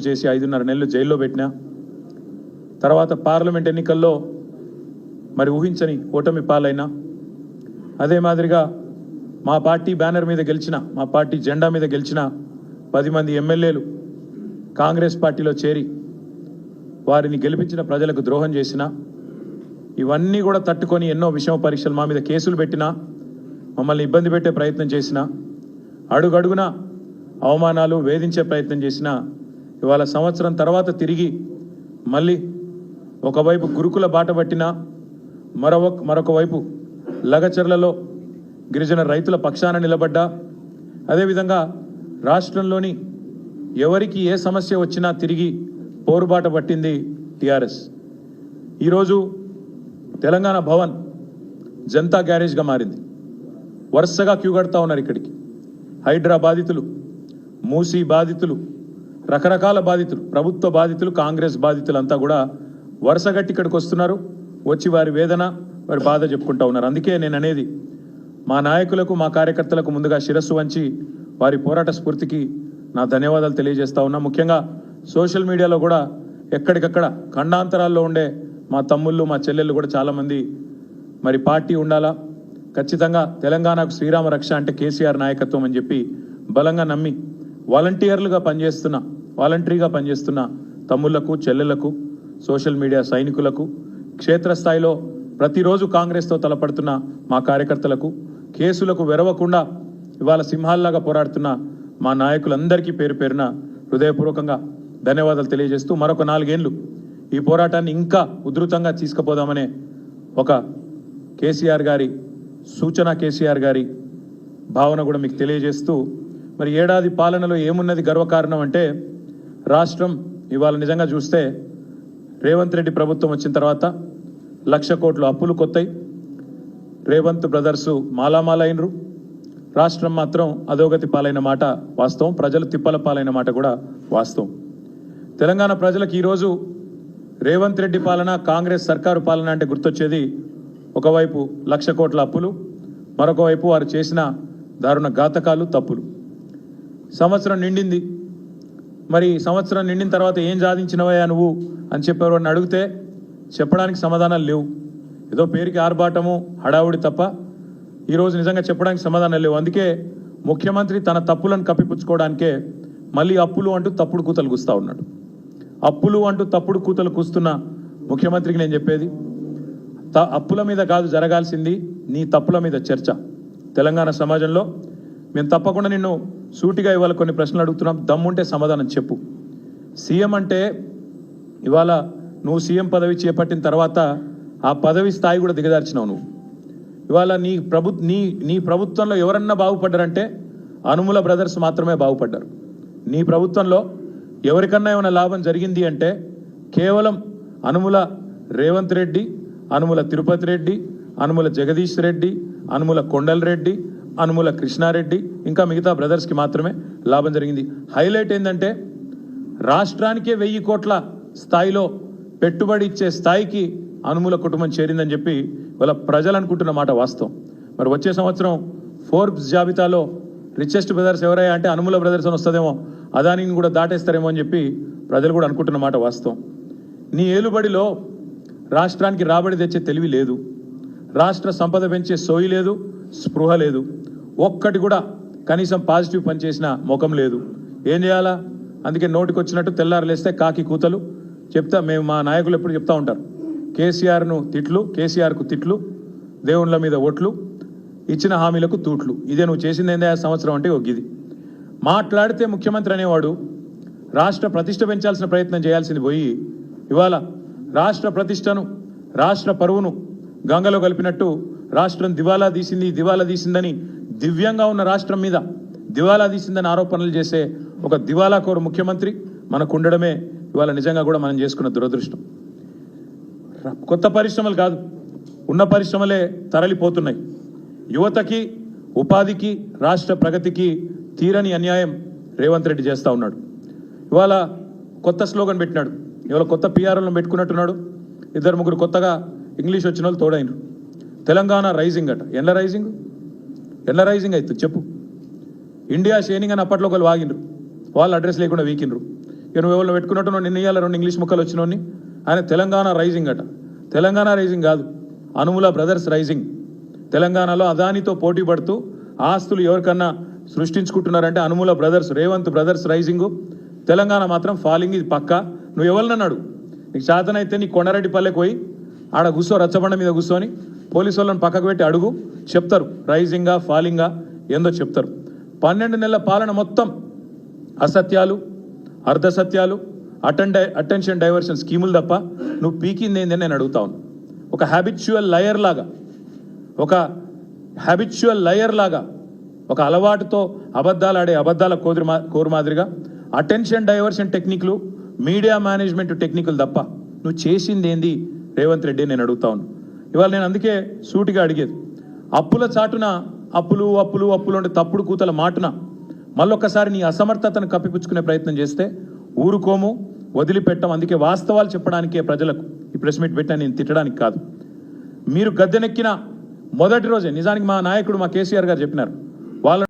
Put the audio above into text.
చేసి 5.5 నెలలు జైల్లో పెట్టినా తర్వాత పార్లమెంట్ ఎన్నికల్లో మరి ఊహించని ఓటమి పాలైనా అదే మాదిరిగా మా పార్టీ బ్యానర్ మీద గెలిచిన మా పార్టీ జెండా మీద గెలిచిన 10 మంది ఎమ్మెల్యేలు కాంగ్రెస్ పార్టీలో చేరి వారిని గెలిపించిన ప్రజలకు ద్రోహం చేసిన ఇవన్నీ కూడా తట్టుకొని ఎన్నో విషమ పరీక్షలు మా మీద కేసులు పెట్టినా మమ్మల్ని ఇబ్బంది పెట్టే ప్రయత్నం చేసిన అడుగడుగున అవమానాలు వేధించే ప్రయత్నం చేసిన ఇవాళ సంవత్సరం తర్వాత తిరిగి మళ్ళీ ఒకవైపు గురుకుల బాట పట్టినా మరొక వైపు లగచర్లలో గిరిజన రైతుల పక్షాన నిలబడ్డా అదేవిధంగా రాష్ట్రంలోని ఎవరికి ఏ సమస్య వచ్చినా తిరిగి పోరుబాట పట్టింది టీఆర్ఎస్. ఈరోజు తెలంగాణ భవన్ జనతా గ్యారేజ్గా మారింది. వరుసగా క్యూ కడతా ఉన్నారు ఇక్కడికి. హైడ్రా బాధితులు, మూసీ బాధితులు, రకరకాల బాధితులు, ప్రభుత్వ బాధితులు, కాంగ్రెస్ బాధితులు అంతా కూడా వరుసగట్టి ఇక్కడికి వస్తున్నారు. వచ్చి వారి వేదన వారి బాధ చెప్పుకుంటా ఉన్నారు. అందుకే నేను అనేది మా నాయకులకు మా కార్యకర్తలకు ముందుగా శిరస్సు వంచి వారి పోరాట స్ఫూర్తికి నా ధన్యవాదాలు తెలియజేస్తా ఉన్నా. ముఖ్యంగా సోషల్ మీడియాలో కూడా ఎక్కడికక్కడ ఖండాంతరాల్లో ఉండే మా తమ్ముళ్ళు మా చెల్లెళ్ళు కూడా చాలామంది మరి పార్టీ ఉండాలా, ఖచ్చితంగా తెలంగాణకు శ్రీరామ రక్ష అంటే కేసీఆర్ నాయకత్వం అని చెప్పి బలంగా నమ్మి వాలంటీర్గా పనిచేస్తున్న తమ్ముళ్లకు చెల్లెళ్లకు సోషల్ మీడియా సైనికులకు క్షేత్రస్థాయిలో ప్రతిరోజు కాంగ్రెస్తో తలపడుతున్న మా కార్యకర్తలకు కేసులకు వెరవకుండా ఇవాళ సింహాల్లాగా పోరాడుతున్న మా నాయకులందరికీ పేరు పేరున హృదయపూర్వకంగా ధన్యవాదాలు తెలియజేస్తూ మరొక 4 ఏళ్లు ఈ పోరాటాన్ని ఇంకా ఉధృతంగా తీసుకుపోదామనే ఒక కేసీఆర్ గారి సూచన, కేసీఆర్ గారి భావన కూడా మీకు తెలియజేస్తూ మరి ఏడాది పాలనలో ఏమున్నది గర్వకారణం అంటే రాష్ట్రం ఇవాళ నిజంగా చూస్తే రేవంత్ రెడ్డి ప్రభుత్వం వచ్చిన తర్వాత 1,00,000 కోట్ల అప్పులు కొత్తాయి. రేవంత్ బ్రదర్సు మాలామాలైనరు, రాష్ట్రం మాత్రం అధోగతి పాలైన మాట వాస్తవం, ప్రజలు తిప్పల పాలైన మాట కూడా వాస్తవం. తెలంగాణ ప్రజలకు ఈరోజు రేవంత్ రెడ్డి పాలన, కాంగ్రెస్ సర్కారు పాలన అంటే గుర్తొచ్చేది ఒకవైపు 1,00,000 కోట్ల అప్పులు, మరొక వైపు వారు చేసిన దారుణ ఘాతకాలు, తప్పులు. సంవత్సరం నిండింది. మరి సంవత్సరం నిండిన తర్వాత ఏం సాధించినవయ్యా నువ్వు అని చెప్పారు అని అడిగితే చెప్పడానికి సమాధానాలు లేవు. ఏదో పేరుకి ఆర్భాటము హడావుడి తప్ప ఈరోజు నిజంగా చెప్పడానికి సమాధానాలు లేవు. అందుకే ముఖ్యమంత్రి తన తప్పులను కప్పిపుచ్చుకోవడానికే మళ్ళీ అప్పులు అంటూ తప్పుడు కూతలు కూస్తూ ఉన్నాడు. అప్పులు అంటూ తప్పుడు కూతలు కూస్తున్న ముఖ్యమంత్రికి నేను చెప్పేది, అప్పుల మీద కాదు జరగాల్సింది, నీ తప్పుల మీద చర్చ. తెలంగాణ సమాజంలో మేము తప్పకుండా నిన్ను సూటిగా ఇవాళ కొన్ని ప్రశ్నలు అడుగుతున్నాం, దమ్ముంటే సమాధానం చెప్పు. సీఎం అంటే ఇవాళ నువ్వు సీఎం పదవి చేపట్టిన తర్వాత ఆ పదవి స్థాయి కూడా దిగదార్చినావు నువ్వు. ఇవాళ నీ ప్రభుత్వంలో ఎవరన్నా బాగుపడ్డారంటే అనుముల బ్రదర్స్ మాత్రమే బాగుపడ్డారు. నీ ప్రభుత్వంలో ఎవరికన్నా ఏమైనా లాభం జరిగింది అంటే కేవలం అనుముల రేవంత్ రెడ్డి, అనుముల తిరుపతి రెడ్డి, అనుముల జగదీష్ రెడ్డి, అనుముల కొండల్ రెడ్డి, అనుముల కృష్ణారెడ్డి, ఇంకా మిగతా బ్రదర్స్కి మాత్రమే లాభం జరిగింది. హైలైట్ ఏంటంటే రాష్ట్రానికే 1000 కోట్ల స్థాయిలో పెట్టుబడి ఇచ్చే స్థాయికి అనుముల కుటుంబం చేరిందని చెప్పి వాళ్ళ ప్రజలు అనుకుంటున్న మాట వాస్తవం. మరి వచ్చే సంవత్సరం ఫోర్బ్స్ జాబితాలో రిచెస్ట్ బ్రదర్స్ ఎవరయ్యా అంటే అనుముల బ్రదర్స్ అని వస్తుందేమో, అదానిని కూడా దాటేస్తారేమో అని చెప్పి ప్రజలు కూడా అనుకుంటున్న మాట వాస్తవం. నీ ఏలుబడిలో రాష్ట్రానికి రాబడి తెచ్చే తెలివి లేదు, రాష్ట్ర సంపద పెంచే సోయి లేదు, స్పృహ లేదు, ఒక్కటి కూడా కనీసం పాజిటివ్ పనిచేసిన ముఖం లేదు. ఏం చేయాలా? అందుకే నోటికి వచ్చినట్టు తెల్లారలేస్తే కాకి కూతలు చెప్తా. మేము మా నాయకులు ఎప్పుడు చెప్తా ఉంటారు, కేసీఆర్కు తిట్లు, దేవుళ్ళ మీద ఓట్లు, ఇచ్చిన హామీలకు తూట్లు. ఇదే నువ్వు చేసింది ఏందా సంవత్సరం అంటే ఒగ్గిది. మాట్లాడితే ముఖ్యమంత్రి అనేవాడు రాష్ట్ర ప్రతిష్ట పెంచాల్సిన ప్రయత్నం చేయాల్సింది పోయి ఇవాళ రాష్ట్ర ప్రతిష్టను, రాష్ట్ర పరువును గంగలో కలిపినట్టు రాష్ట్రం దివాలా తీసిందని దివ్యంగా ఉన్న రాష్ట్రం మీద దివాలా తీసిందని ఆరోపణలు చేసే ఒక దివాలాకోరు ముఖ్యమంత్రి మనకు ఉండడమే ఇవాళ నిజంగా కూడా మనం చేసుకున్న దురదృష్టం. కొత్త పరిశ్రమలు కాదు, ఉన్న పరిశ్రమలే తరలిపోతున్నాయి. యువతకి, ఉపాధికి, రాష్ట్ర ప్రగతికి తీరని అన్యాయం రేవంత్ రెడ్డి చేస్తూ ఉన్నాడు. ఇవాళ కొత్త స్లోగన్ పెట్టినాడు, ఇవాళ కొత్త పిఆర్ఓలను పెట్టుకున్నట్టున్నాడు. 2-3 కొత్తగా ఇంగ్లీష్ వచ్చిన వాళ్ళు తోడైనరు. తెలంగాణ రైజింగ్ అట. ఎల్ల రైజింగ్ అవుతుంది చెప్పు. ఇండియా షేనింగ్ అని అప్పట్లో ఒకళ్ళు వాగినరు, వాళ్ళు అడ్రస్ లేకుండా వీకినరు. ఇక నువ్వు ఎవరు పెట్టుకున్నట్టు నిన్న ఇయ్యాల 2 ఇంగ్లీష్ ముక్కలు వచ్చినోని ఆయన తెలంగాణ రైజింగ్ అట. తెలంగాణ రైజింగ్ కాదు, అనుముల బ్రదర్స్ రైజింగ్. తెలంగాణలో అదానితో పోటీ పడుతూ ఆస్తులు ఎవరికన్నా సృష్టించుకుంటున్నారంటే అనుముల బ్రదర్స్, రేవంత్ బ్రదర్స్ రైజింగు. తెలంగాణ మాత్రం ఫాలింగ్, ఇది పక్క. నువ్వు ఎవరినన్నాడు? నీకు చేతనైతే నీ కొండారెడ్డిపల్లెకి పోయి ఆడ కూర్చో, రచ్చబండ మీద కూర్చొని పోలీసు వాళ్ళని పక్కకు పెట్టి అడుగు, చెప్తారు రైజింగా ఫాలింగా ఏందో చెప్తారు. 12 నెలల పాలన మొత్తం అసత్యాలు, అర్ధసత్యాలు, అటెన్షన్ డైవర్షన్ స్కీములు తప్ప నువ్వు పీకింది ఏందని నేను అడుగుతా ఉన్నా. ఒక హ్యాబిచువల్ లయర్ లాగా ఒక అలవాటుతో అబద్ధాలు ఆడే అబద్ధాల కోరు మాదిరిగా అటెన్షన్ డైవర్షన్ టెక్నిక్లు, మీడియా మేనేజ్మెంట్ టెక్నిక్లు తప్ప నువ్వు చేసింది ఏంది రేవంత్ రెడ్డి నేను అడుగుతా ఉన్నా. ఇవాళ నేను అందుకే సూటిగా అడిగేది, అప్పుల చాటున అప్పులు అప్పులు అప్పులు అంటే తప్పుడు కూతల మాటున మళ్ళొక్కసారి నీ అసమర్థతను కప్పిపుచ్చుకునే ప్రయత్నం చేస్తే ఊరుకోము, వదిలిపెట్టం. అందుకే వాస్తవాలు చెప్పడానికే ప్రజలకు ఈ ప్రెస్ మీట్ పెట్టినా, నేను తిట్టడానికి కాదు. మీరు గద్దెనెక్కిన మొదటి రోజే నిజానికి మా నాయకుడు మా కేసీఆర్ గారు చెప్పినారు, వాళ్ళ